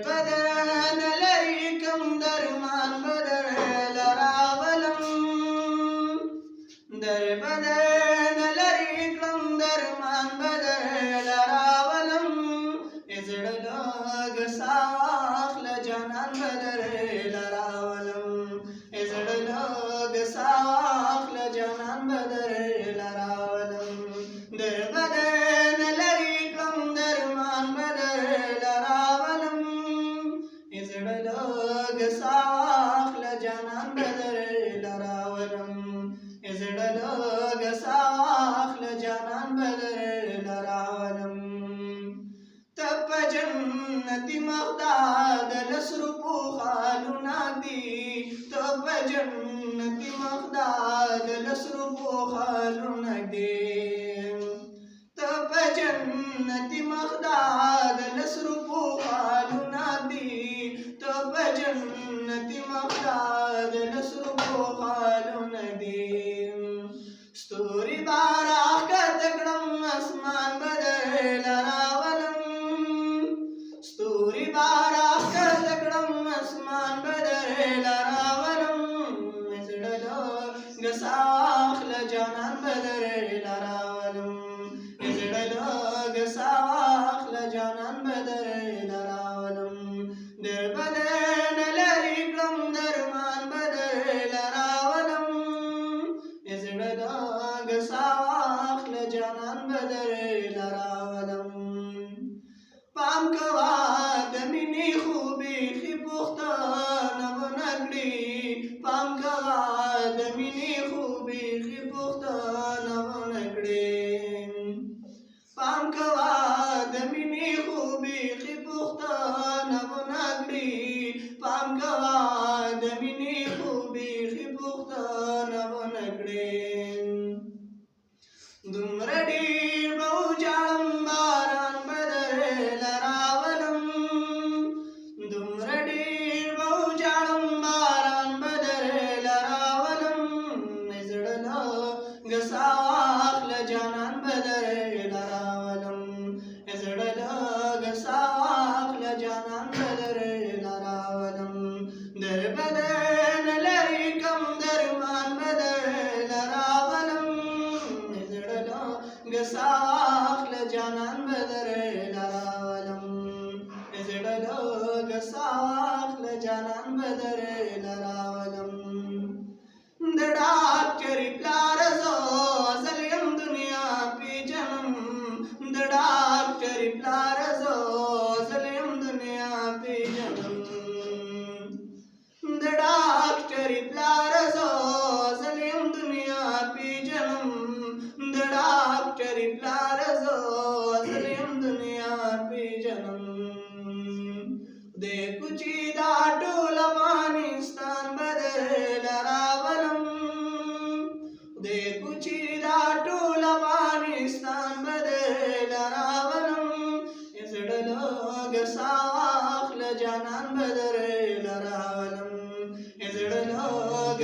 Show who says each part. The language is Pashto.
Speaker 1: بدن لري کوم درمان بدل راولم در بدن لري کوم درمان بدل راولم زړه لږ ساخله جانان بدل راولم زړه لږ ساخله جانان بدل راولم در بدن لري کوم درمان بدل راولم زړه لږ ساخله جانان بدل راولم زړه لږ ساخله جانان بدل راولم ته په جنتي مخداد لسرو پوخالونه دي ته په جنتي مخداد لسرو پوخالونه دي ته په جنتي مخداد لسرو پوخالونه دي ته په جنتي مخداد لسرو پوخالونه دي ستوري بارا کته کړم اسمان بدل راولم ستوري بارا کته کړم اسمان بدل راولم زړه لږ ساخله جانان بدل راولم زړه لږ ساخله جانان بدل راولم در بدن لري کړم درمان بدل راولم زړه لږ ساخله جانان بدل راولم پام کوه د مینې خوبې ښې پوښتنه ونه کړې پام کوه د مینې خوبې ښې پوښتنه ونه کړې پام کوه د مینې خوبې ښې پوښتنه ونه کړې پام کوه د مینې خوبې ښې پوښتنه ونه کړې دومره ډېر به وژاړم باران بدل راولم دومره ډېر به وژاړم باران بدل راولم زړه لږ ساخله جانان بدل راولم زړه لږ ساخله جانان بدل راولم در بدن لري کوم درمان بدل راولم زړه لږ ساخله جانان بدل راولم زړه لږ ساخله جانان بدل راولم د ډاکټرې پلار زه ازل یم دنیا پیژنم د ډاکټرې پلار زه ازل یم دنیا پیژنم د ډاکټرې پلار زه ازل یم دنیا پیژنم د ډاکټرې پلار زه ازل یم دنیا پیژنم د کوچي دا ټول افغانستان بدل راولم د کوچي دا ټول افغانستان بدل راولم زړه لږ ساخله جانان بدل راولم زړه لږ